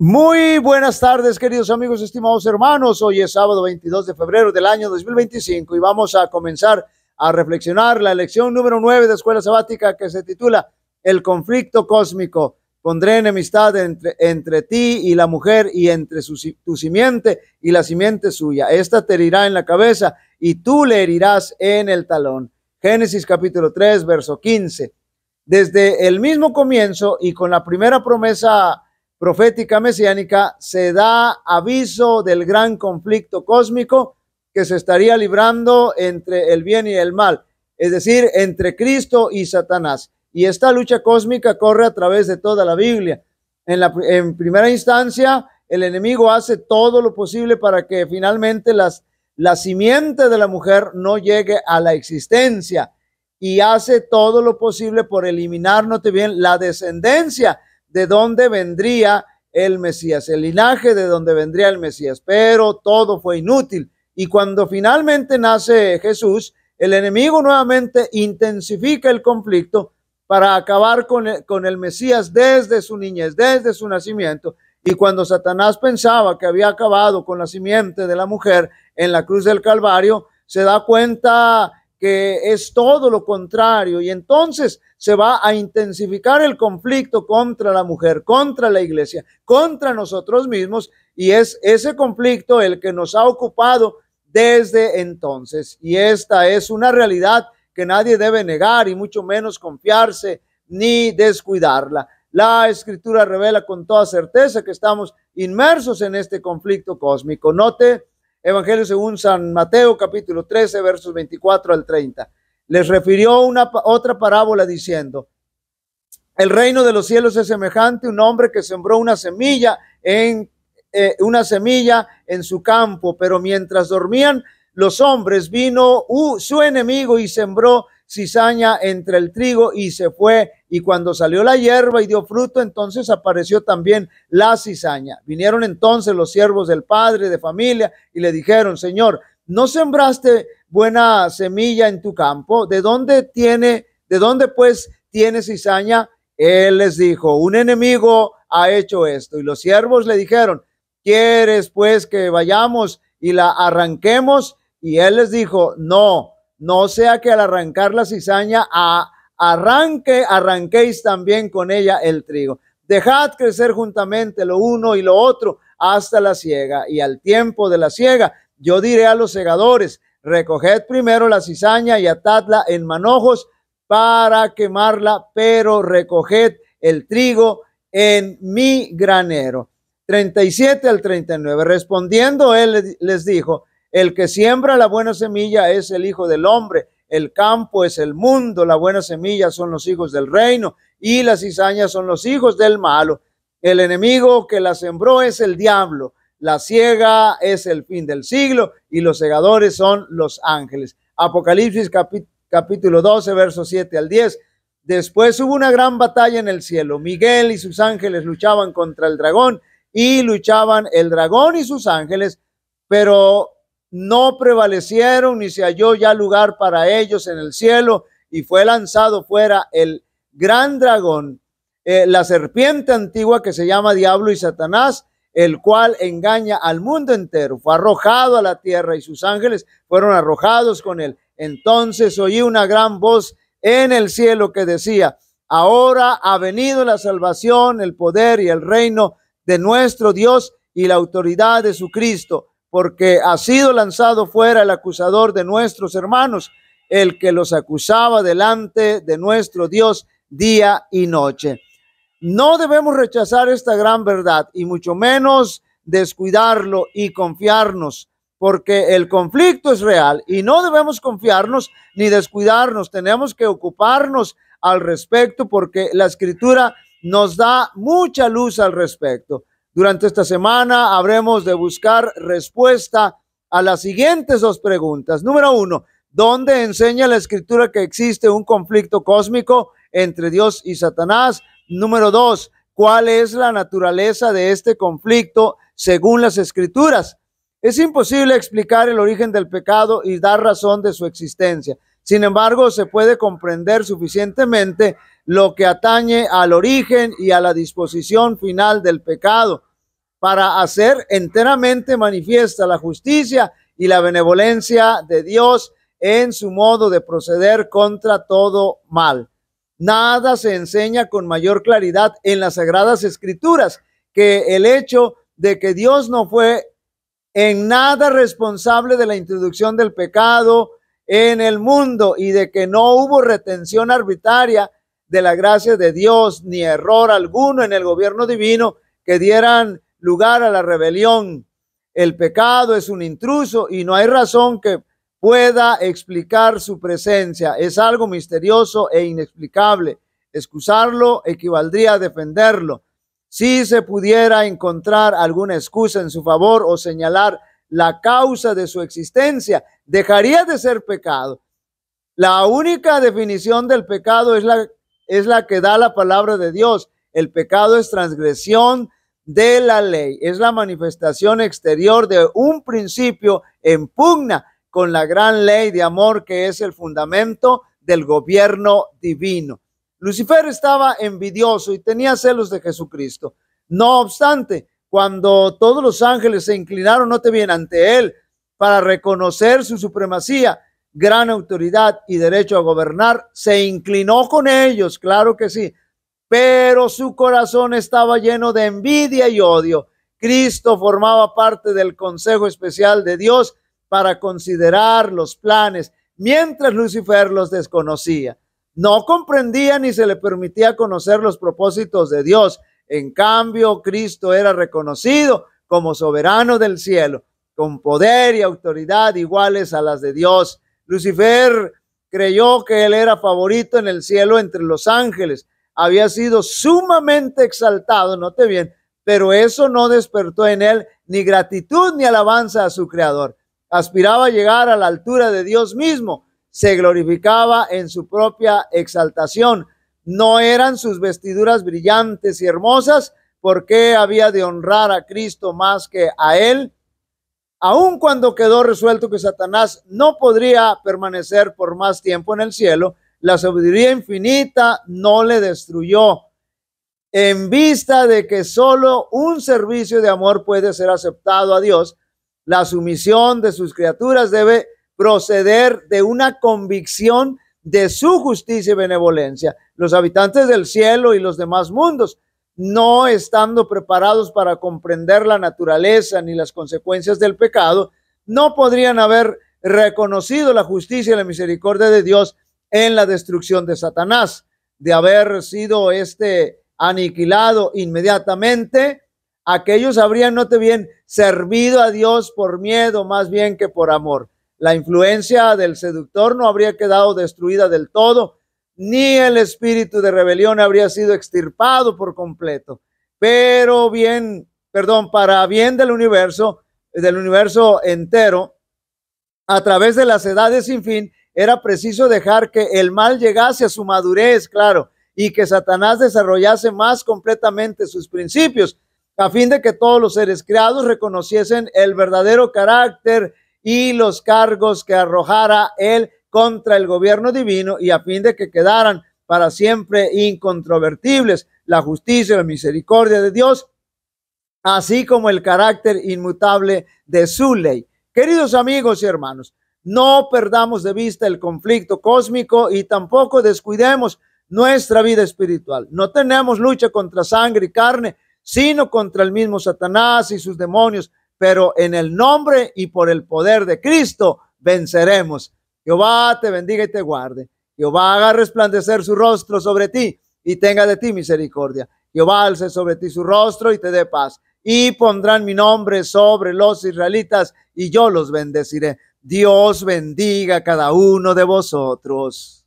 Muy buenas tardes, queridos amigos, estimados hermanos. Hoy es sábado 22 de febrero del año 2025 y vamos a comenzar a reflexionar la lección número 9 de Escuela Sabática, que se titula El conflicto cósmico. Pondré enemistad entre ti y la mujer, y entre tu simiente y la simiente suya. Esta te herirá en la cabeza y tú le herirás en el talón. Génesis capítulo 3, verso 15. Desde el mismo comienzo y con la primera promesa profética mesiánica se da aviso del gran conflicto cósmico que se estaría librando entre el bien y el mal, es decir, entre Cristo y Satanás. Y esta lucha cósmica corre a través de toda la Biblia. En primera instancia, el enemigo hace todo lo posible para que finalmente la simiente de la mujer no llegue a la existencia, y hace todo lo posible por eliminar, note bien, la descendencia de donde vendría el Mesías, el linaje de donde vendría el Mesías. Pero todo fue inútil, y cuando finalmente nace Jesús, el enemigo nuevamente intensifica el conflicto para acabar con el Mesías desde su niñez, desde su nacimiento. Y cuando Satanás pensaba que había acabado con la simiente de la mujer en la cruz del Calvario, se da cuenta que es todo lo contrario, y entonces se va a intensificar el conflicto contra la mujer, contra la iglesia, contra nosotros mismos, y es ese conflicto el que nos ha ocupado desde entonces. Y esta es una realidad que nadie debe negar, y mucho menos confiarse ni descuidarla. La Escritura revela con toda certeza que estamos inmersos en este conflicto cósmico. Note Evangelio según San Mateo, capítulo 13, versos 24 al 30. Les refirió otra parábola diciendo: el reino de los cielos es semejante a un hombre que sembró una semilla en su campo, pero mientras dormían los hombres, vino su enemigo y sembró cizaña entre el trigo y se fue. Y cuando salió la hierba y dio fruto, entonces apareció también la cizaña. Vinieron entonces los siervos del padre de familia y le dijeron: Señor, ¿no sembraste buena semilla en tu campo? ¿De dónde pues tiene cizaña? Él les dijo: un enemigo ha hecho esto. Y los siervos le dijeron: ¿quieres pues que vayamos y la arranquemos? Y él les dijo: no sea que al arrancar la cizaña arranquéis también con ella el trigo. Dejad crecer juntamente lo uno y lo otro hasta la siega, y al tiempo de la siega yo diré a los segadores: recoged primero la cizaña y atadla en manojos para quemarla, pero recoged el trigo en mi granero. 37 al 39. Respondiendo él les dijo: el que siembra la buena semilla es el Hijo del Hombre, el campo es el mundo, la buena semilla son los hijos del reino y las cizañas son los hijos del malo. El enemigo que la sembró es el diablo, la siega es el fin del siglo y los segadores son los ángeles. Apocalipsis capítulo 12, versos 7 al 10. Después hubo una gran batalla en el cielo. Miguel y sus ángeles luchaban contra el dragón, y luchaban el dragón y sus ángeles, pero no prevalecieron, ni se halló ya lugar para ellos en el cielo, y fue lanzado fuera el gran dragón, la serpiente antigua, que se llama Diablo y Satanás, el cual engaña al mundo entero. Fue arrojado a la tierra, y sus ángeles fueron arrojados con él. Entonces oí una gran voz en el cielo que decía: ahora ha venido la salvación, el poder y el reino de nuestro Dios y la autoridad de su Cristo, porque ha sido lanzado fuera el acusador de nuestros hermanos, el que los acusaba delante de nuestro Dios día y noche. No debemos rechazar esta gran verdad, y mucho menos descuidarlo y confiarnos, porque el conflicto es real y no debemos confiarnos ni descuidarnos. Tenemos que ocuparnos al respecto, porque la Escritura nos da mucha luz al respecto. Durante esta semana habremos de buscar respuesta a las siguientes dos preguntas. Número 1, ¿dónde enseña la Escritura que existe un conflicto cósmico entre Dios y Satanás? Número 2, ¿cuál es la naturaleza de este conflicto según las Escrituras? Es imposible explicar el origen del pecado y dar razón de su existencia. Sin embargo, se puede comprender suficientemente lo que atañe al origen y a la disposición final del pecado. para hacer enteramente manifiesta la justicia y la benevolencia de Dios en su modo de proceder contra todo mal. Nada se enseña con mayor claridad en las Sagradas Escrituras que el hecho de que Dios no fue en nada responsable de la introducción del pecado en el mundo y de que no hubo retención arbitraria de la gracia de Dios ni error alguno en el gobierno divino que dieran lugar a la rebelión. El pecado es un intruso y no hay razón que pueda explicar su presencia. Es algo misterioso e inexplicable. Excusarlo equivaldría a defenderlo. Si se pudiera encontrar alguna excusa en su favor o señalar la causa de su existencia, dejaría de ser pecado. La única definición del pecado es la que da la palabra de Dios. El pecado es transgresión de la ley, es la manifestación exterior de un principio en pugna con la gran ley de amor que es el fundamento del gobierno divino. Lucifer estaba envidioso y tenía celos de Jesucristo. No obstante, cuando todos los ángeles se inclinaron, note bien, ante él para reconocer su supremacía, gran autoridad y derecho a gobernar, se inclinó con ellos, claro que sí, pero su corazón estaba lleno de envidia y odio. Cristo formaba parte del consejo especial de Dios para considerar los planes, mientras Lucifer los desconocía. No comprendía ni se le permitía conocer los propósitos de Dios. En cambio, Cristo era reconocido como soberano del cielo, con poder y autoridad iguales a las de Dios. Lucifer creyó que él era favorito en el cielo entre los ángeles. Había sido sumamente exaltado, note bien, pero eso no despertó en él ni gratitud ni alabanza a su creador. Aspiraba a llegar a la altura de Dios mismo, se glorificaba en su propia exaltación. No eran sus vestiduras brillantes y hermosas, porque había de honrar a Cristo más que a él. Aun cuando quedó resuelto que Satanás no podría permanecer por más tiempo en el cielo, la sabiduría infinita no le destruyó. En vista de que solo un servicio de amor puede ser aceptado a Dios, la sumisión de sus criaturas debe proceder de una convicción de su justicia y benevolencia. Los habitantes del cielo y los demás mundos, no estando preparados para comprender la naturaleza ni las consecuencias del pecado, no podrían haber reconocido la justicia y la misericordia de Dios en la destrucción de Satanás. De haber sido aniquilado inmediatamente, aquellos habrían, note bien, servido a Dios por miedo más bien que por amor. La influencia del seductor no habría quedado destruida del todo, ni el espíritu de rebelión habría sido extirpado por completo. Pero para bien del universo entero, a través de las edades sin fin, era preciso dejar que el mal llegase a su madurez, claro, y que Satanás desarrollase más completamente sus principios, a fin de que todos los seres creados reconociesen el verdadero carácter y los cargos que arrojara él contra el gobierno divino, y a fin de que quedaran para siempre incontrovertibles la justicia y la misericordia de Dios, así como el carácter inmutable de su ley. Queridos amigos y hermanos, no perdamos de vista el conflicto cósmico y tampoco descuidemos nuestra vida espiritual. No tenemos lucha contra sangre y carne, sino contra el mismo Satanás y sus demonios, pero en el nombre y por el poder de Cristo venceremos. Jehová te bendiga y te guarde. Jehová haga resplandecer su rostro sobre ti y tenga de ti misericordia. Jehová alce sobre ti su rostro y te dé paz. Y pondrán mi nombre sobre los israelitas y yo los bendeciré. Dios bendiga a cada uno de vosotros.